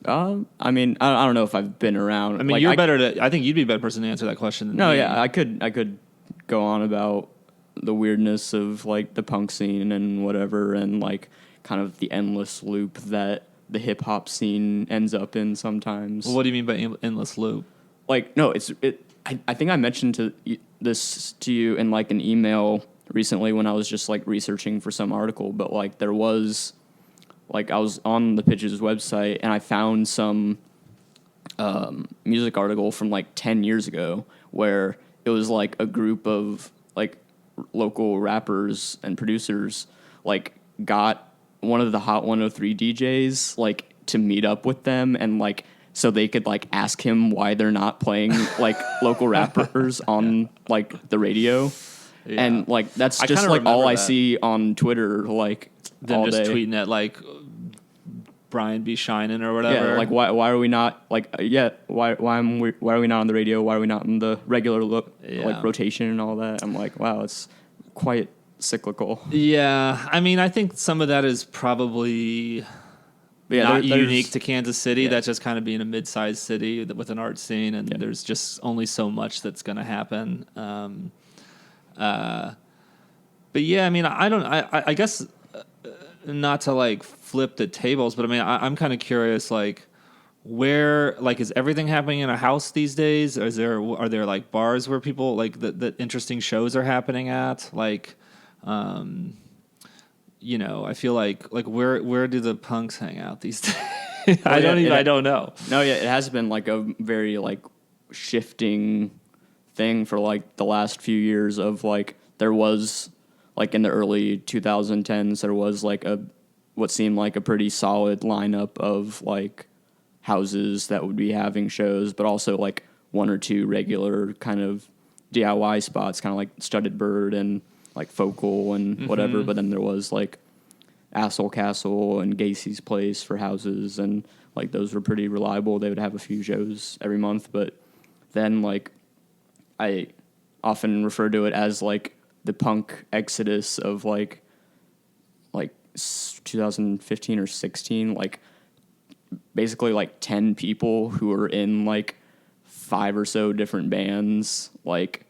I mean, I don't know if I've been around. I mean, you're better to. I think you'd be a better person to answer that question than No, me. yeah, I could go on about the weirdness of like the punk scene and whatever, and like kind of the endless loop that the hip hop scene ends up in sometimes. Well, what do you mean by endless loop? Like, no, I think I mentioned this to you in like an email recently when I was just like researching for some article, but like there was, like I was on the Pitches website and I found some music article from like 10 years ago where it was like a group of like local rappers and producers like got one of the Hot 103 DJs like to meet up with them and like so they could like ask him why they're not playing like local rappers on like the radio. Yeah. And like that's just like all I see on Twitter like them just tweeting at like Brian B. Shinin or whatever. Yeah, like why are we not like why are we not on the radio? Why are we not in the regular like rotation and all that? I'm like, wow, it's quite cyclical. Yeah, I mean, I think some of that is probably not unique to Kansas City. Yeah. That's just kind of being a mid-sized city with an art scene, and there's just only so much that's going to happen. But yeah, I mean, I guess not to like flip the tables, but I mean, I'm kind of curious, like where, like, is everything happening in a house these days? Are there like bars where people like that interesting shows are happening at? Like, you know, I feel like where do the punks hang out these days? I don't know. No, yeah, it has been like a very like shifting thing for like the last few years of like there was like in the early 2010s there was like what seemed like a pretty solid lineup of like houses that would be having shows, but also like one or two regular kind of DIY spots, kind of like Studded Bird and like Focal and whatever. But then there was like Asshole Castle and Gacy's Place for houses, and like those were pretty reliable. They would have a few shows every month. But then like I often refer to it as like the punk exodus of like 2015 or 16, like basically like 10 people who were in like 5 or so different bands like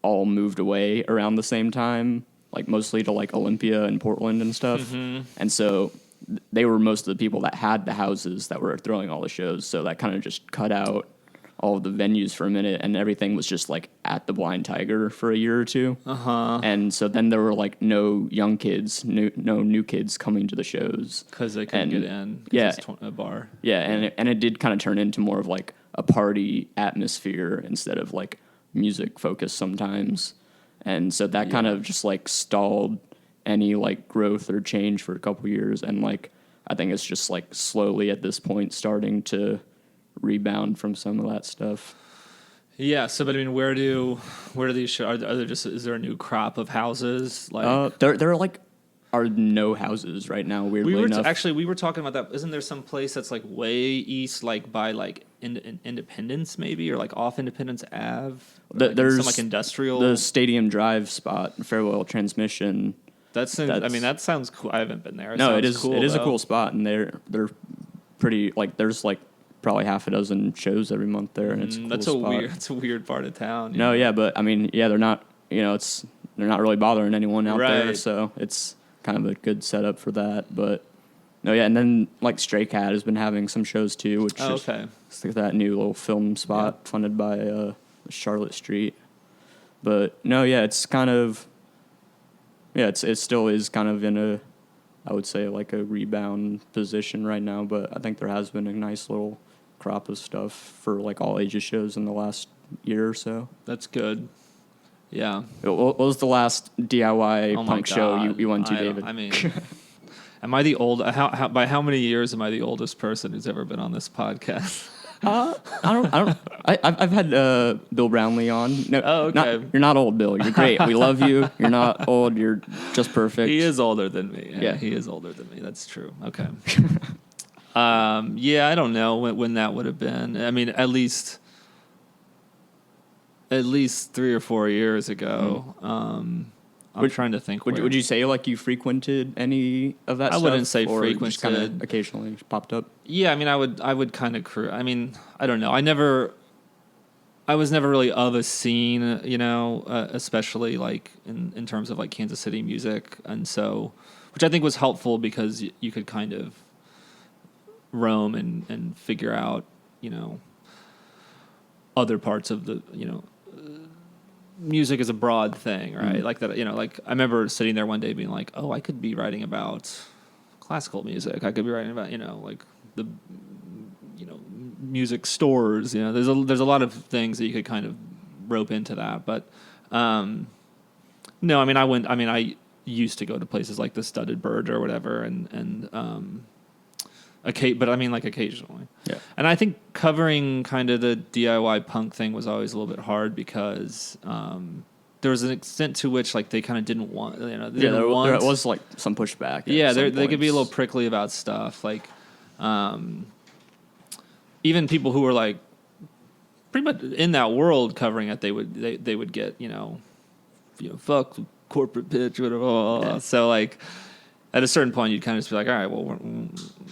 all moved away around the same time, like mostly to like Olympia and Portland and stuff. And so they were most of the people that had the houses that were throwing all the shows, so that kind of just cut out all of the venues for a minute, and everything was just like at the Blind Tiger for a year or two. And so then there were like no young kids, no new kids coming to the shows because they couldn't get in. Yeah, it's a bar. Yeah, and it did kind of turn into more of like a party atmosphere instead of like music focus sometimes. And so that kind of just like stalled any like growth or change for a couple years, and like I think it's just like slowly at this point starting to rebound from some of that stuff. Yeah, so but I mean, where do these shows? Are there just, is there a new crop of houses? Like there are no houses right now. Weirdly enough, we were talking about that. Isn't there some place that's like way east, like by like Independence maybe, or like off Independence Ave? There's some like industrial, the Stadium Drive spot, Farewell Transmission. That sounds cool. I haven't been there. It is cool. It is a cool spot, and they're pretty like there's like probably half a dozen shows every month there, and it's a cool spot. That's a weird part of town. No, yeah, but I mean, yeah, they're not really bothering anyone out there, so it's kind of a good setup for that. But no, yeah, and then like Stray Cat has been having some shows too, which is that new little film spot funded by Charlotte Street. But no, yeah, it's kind of it still is kind of in a, I would say, like a rebound position right now, but I think there has been a nice little crop of stuff for like all ages shows in the last year or so. That's good. Yeah. What was the last DIY punk show you went to, David? I mean, am I the old? By how many years am I the oldest person who's ever been on this podcast? I've had Bill Brownlee on. No, okay. You're not old, Bill. You're great. We love you. You're not old. You're just perfect. He is older than me. Yeah, he is older than me. That's true. Okay. I don't know when that would have been. I mean, at least 3 or 4 years ago. I'm trying to think. Would you say like you frequented any of that I stuff? wouldn't say or frequented. Just kind of occasionally popped up? Yeah, I mean, I would kind of I mean, I don't know. I was never really of a scene, you know, especially like in terms of like Kansas City music, and so, which I think was helpful because you could kind of roam and figure out, you know, other parts of the, you know, music is a broad thing, right? Mm-hmm. Like that, you know, like I remember sitting there one day being like, oh, I could be writing about classical music. I could be writing about, you know, like the, you know, music stores. You know, there's a lot of things that you could kind of rope into that. But no, I mean, I used to go to places like the Studded Bird or whatever, but I mean, like occasionally. Yeah. And I think covering kind of the DIY punk thing was always a little bit hard because there was an extent to which like they kind of didn't want, you know, there was like some pushback. Yeah, they could be a little prickly about stuff. Like even people who were like pretty much in that world covering it, they would get, you know, fuck corporate pitch, whatever. Yeah. So like, at a certain point, you'd kind of just be like, all right, well,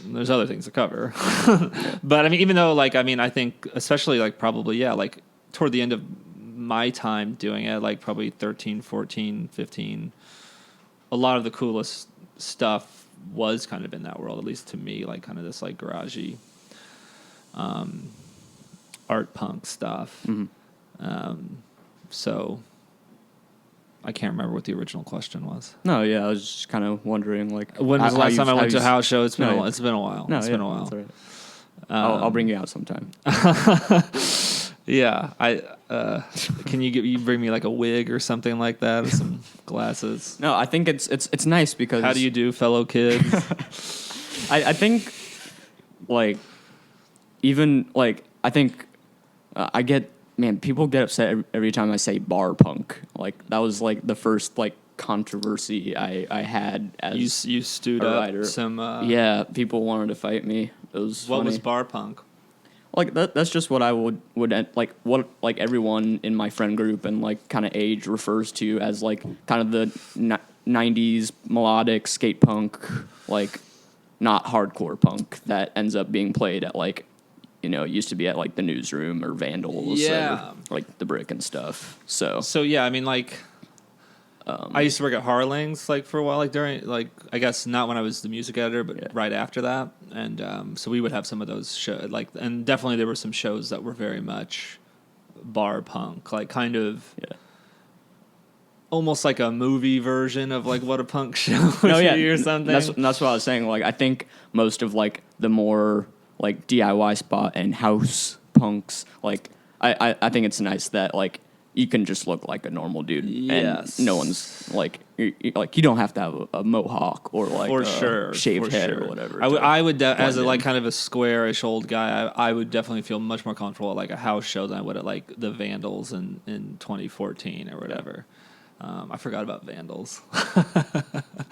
there's other things to cover. But I mean, even though, like, I mean, I think, especially, like, probably, yeah, like, toward the end of my time doing it, like, probably 13, 14, 15, a lot of the coolest stuff was kind of in that world, at least to me, like, kind of this, like, garagey art punk stuff. Mm-hmm. So I can't remember what the original question was. No, yeah, I was just kind of wondering, like, when was the last time I went to a house show? It's been a while. It's been a while. No, it's been a while. That's all right. I'll bring you out sometime. Yeah, can you bring me like a wig or something like that, or some glasses? No, I think it's nice because how do you do, fellow kids? I think like even like I think I get. Man, people get upset every time I say bar punk. Like that was like the first like controversy I had as you stewed a up writer. Some yeah, people wanted to fight me. It was what funny. was bar punk? Like that's just what I would like what like everyone in my friend group and like kind of age refers to as like kind of the 90s melodic skate punk, like not hardcore punk that ends up being played at like, you know, it used to be at like the Newsroom or Vandals, or like the Brick and stuff. So yeah, I mean, like, I used to work at Harling's like for a while, like during like I guess not when I was the music editor, but right after that, and so we would have some of those shows, like, and definitely there were some shows that were very much bar punk, like kind of almost like a movie version of like what a punk show would be or something. That's what I was saying. Like I think most of like the more like DIY spot and house punks, like I think it's nice that like you can just look like a normal dude, and no one's like you don't have to have a mohawk or like shaved head or whatever. I would as a like kind of a squarish old guy, I would definitely feel much more comfortable at like a house show than I would at like the Vandals in 2014 or whatever. I forgot about Vandals.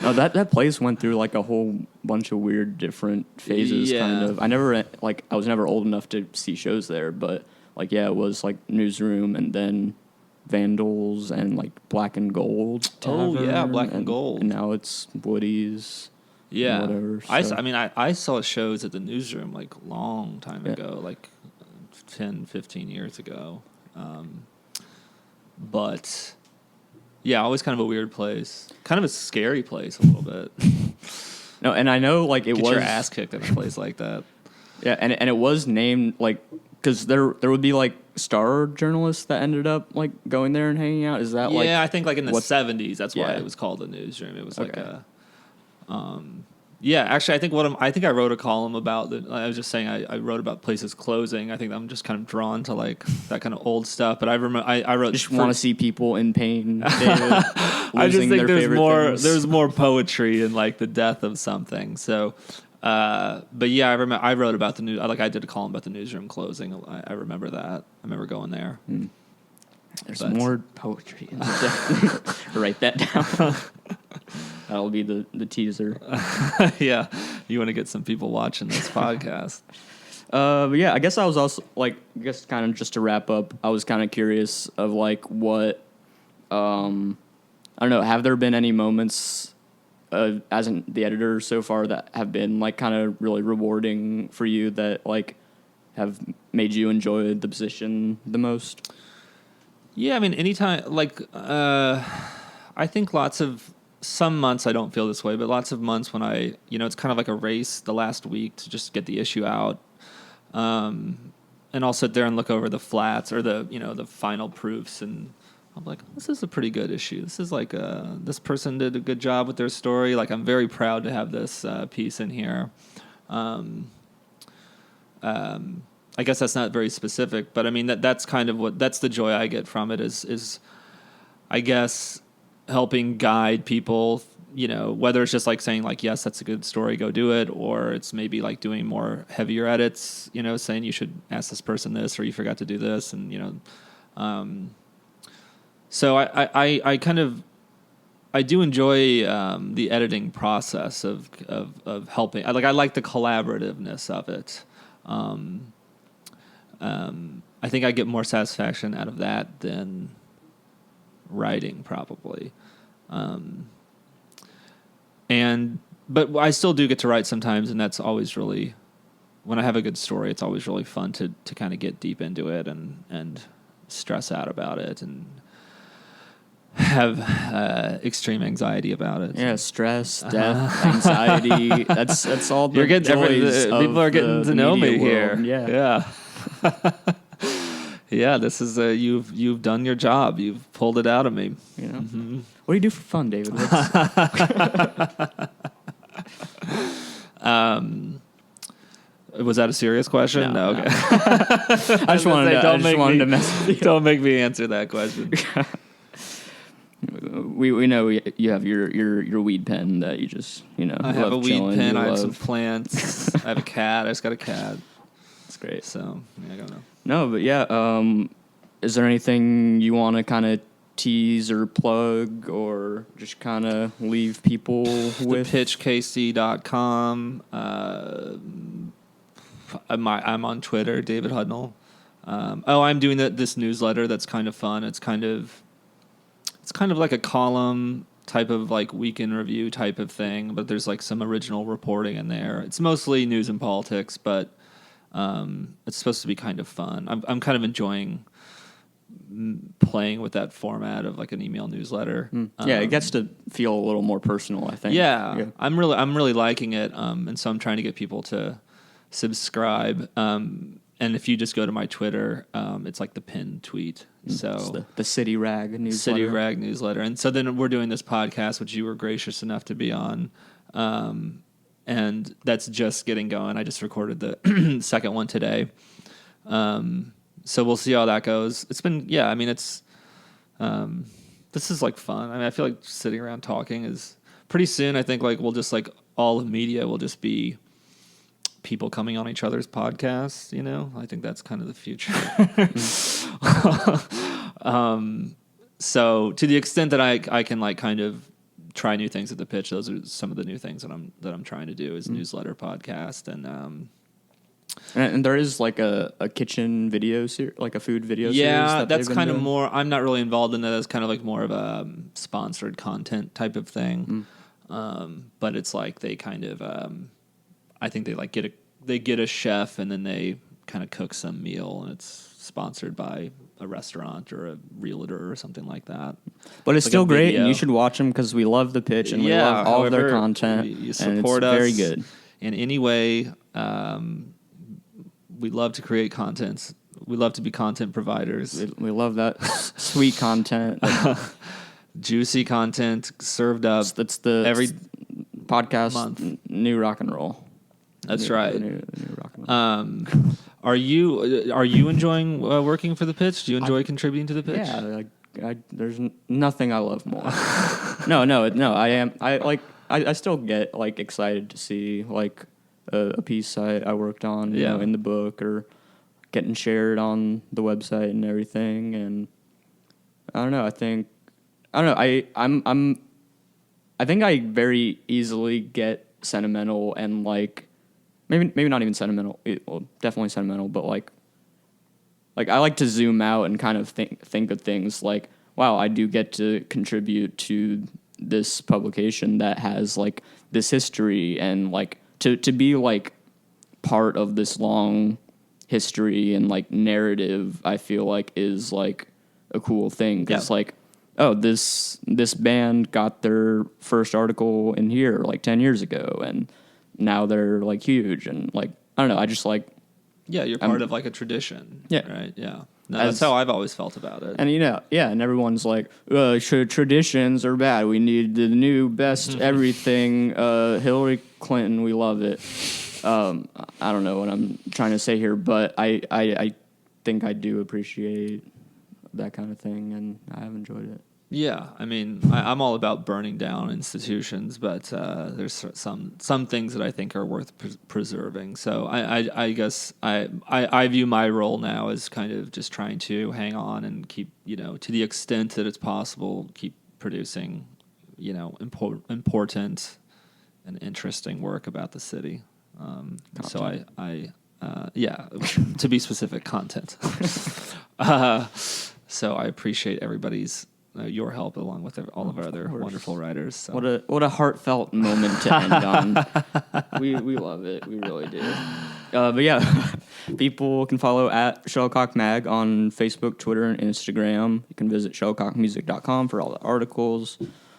No, that place went through like a whole bunch of weird different phases. Kind of. I was never old enough to see shows there, but like it was like Newsroom and then Vandals and like Black and Gold Tavern. Oh yeah, Black and Gold. And now it's Woody's. Yeah, whatever. So. I saw shows at the Newsroom like a long time ago, like 10, 15 years ago, but. Yeah, always kind of a weird place. Kind of a scary place a little bit. No, and I know like Get your ass kicked in a place like that. Yeah, and it was named like because there would be like star journalists that ended up like going there and hanging out. Is that like I think like in the 70s that's why it was called the Newsroom. It was like a yeah, actually, I think I wrote a column about I was just saying I wrote about places closing. I think I'm just kind of drawn to like that kind of old stuff. But I remember I wrote. Just want to see people in pain. David, I just think there's more poetry in like the death of something. So, but yeah, I wrote about the news. I did a column about the Newsroom closing. I remember that. I remember going there. There's more poetry. Write that down. That'll be the teaser. Yeah, you want to get some people watching this podcast. But yeah, I guess I was also like, kind of just to wrap up, I was kind of curious of like what, I I don't know. Have there been any moments as the editor so far that have been like kind of really rewarding for you that like have made you enjoy the position the most? Yeah, I mean, anytime, like, I think some months I don't feel this way, but lots of months when it's kind of like a race the last week to just get the issue out. And I'll sit there and look over the flats or the final proofs, and I'm like, this is a pretty good issue. This is like, this person did a good job with their story. Like, I'm very proud to have this piece in here. I guess that's not very specific, but I mean that's kind of that's the joy I get from it is I guess helping guide people, whether it's just like saying like, yes, that's a good story, go do it, or it's maybe like doing more heavier edits, saying you should ask this person this or you forgot to do this, and so I kind of I do enjoy the editing process of helping. I like the collaborativeness of it. I think I get more satisfaction out of that than writing, probably. But I still do get to write sometimes, and that's always really, when I have a good story, it's always really fun to kind of get deep into it and stress out about it and have extreme anxiety about it. Yeah, stress, death, anxiety. That's all the joys of people are getting to know me world. here. Yeah. Yeah, this is you've done your job. You've pulled it out of me. Mm-hmm. What do you do for fun, David? Was that a serious question? No, okay. I just wanted to mess with you. Don't make me answer that question. We know you have your weed pen that you just I have a weed pen. I have some plants. I have a cat. I just got a cat. That's great. So I don't know. No, but yeah. Is there anything you want to kind of tease or plug or just kind of leave people with? Pitchkc.com. I'm on Twitter, David Hudnall. I'm doing this newsletter that's kind of fun. It's kind of like a column type of like week in review type of thing, but there's like some original reporting in there. It's mostly news and politics, but it's supposed to be kind of fun. I'm kind of enjoying playing with that format of like an email newsletter. Yeah, it gets to feel a little more personal, I think. Yeah. I'm really liking it, and so I'm trying to get people to subscribe. And if you just go to my Twitter, it's like the pinned tweet. So it's the City Rag newsletter. And so then we're doing this podcast, which you were gracious enough to be on. And that's just getting going. I just recorded the second one today. So we'll see how that goes. It's been, I mean, it's, this is like fun. I mean, I feel like sitting around talking is pretty soon. I think like we'll just like all of media will just be people coming on each other's podcasts, I think that's kind of the future. So to the extent that I can like kind of try new things at the pitch, those are some of the new things that I'm trying to do is newsletter, podcast, and there is like a kitchen video series, like a food video series. Yeah, that's kind of more. I'm not really involved in that. That's kind of like more of a sponsored content type of thing. But it's like they kind of, I think they like get a chef and then they kind of cook some meal and it's sponsored by a restaurant or a realtor or something like that. But it's still great, and you should watch them because we love the pitch and we love all of their content. You support us very good in any way. We love to create content. We love to be content providers. We love that sweet content, juicy content served up. That's the every podcast month. New rock and roll. That's right. The new rock and roll. Are you enjoying working for the pitch? Do you enjoy contributing to the pitch? Yeah, there's nothing I love more. No. I still get like excited to see like a piece I worked on, you know, in the book or getting shared on the website and everything. And I don't know. I think I very easily get sentimental and like. Maybe not even sentimental. Well, definitely sentimental, but like I like to zoom out and kind of think of things like wow, I do get to contribute to this publication that has like this history, and like to be like part of this long history and like narrative, I feel like is like a cool thing, because like, oh, this band got their first article in here like 10 years ago, and now they're like huge, and like, I don't know, I just like, you're part of like a tradition. Yeah. Right. Yeah. No, that's how I've always felt about it. And and everyone's like, traditions are bad. We need the new best everything. Hillary Clinton, we love it. I don't know what I'm trying to say here, but I think I do appreciate that kind of thing, and I have enjoyed it. Yeah, I mean, I'm all about burning down institutions, but there's some things that I think are worth preserving. So I guess I view my role now as kind of just trying to hang on and keep, to the extent that it's possible, keep producing, important and interesting work about the city. So to be specific, content. So I appreciate everybody's your help, along with all of our other wonderful writers. So. What a heartfelt moment to end on. We love it. We really do. But yeah, people can follow at Shuttlecock Mag on Facebook, Twitter, and Instagram. You can visit shuttlecockmusic.com for all the articles.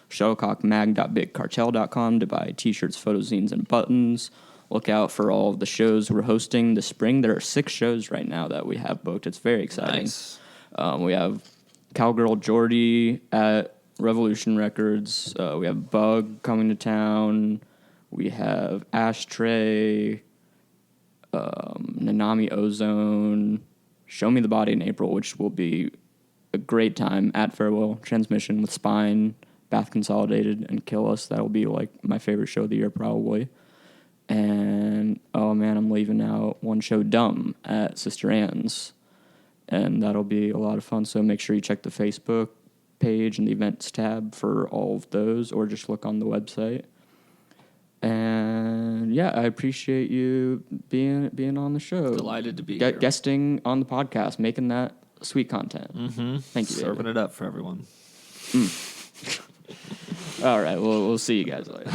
Shuttlecockmag.bigcartel.com to buy t-shirts, photo-zines, and buttons. Look out for all of the shows we're hosting this spring. There are 6 shows right now that we have booked. It's very exciting. Nice. We have Cowgirl Jordy at Revolution Records. We have Bug coming to town. We have Ashtray, Nanami Ozone, Show Me the Body in April, which will be a great time. At Farewell Transmission with Spine, Bath Consolidated, and Kill Us. That'll be like my favorite show of the year probably. And oh man, I'm leaving out one show, Dumb, at Sister Anne's. And that'll be a lot of fun. So make sure you check the Facebook page and the events tab for all of those, or just look on the website. And yeah, I appreciate you being on the show. Delighted to be here. Guesting on the podcast, making that sweet content. Mm-hmm. Thank you. Serving it up for everyone. All right. We'll see you guys later.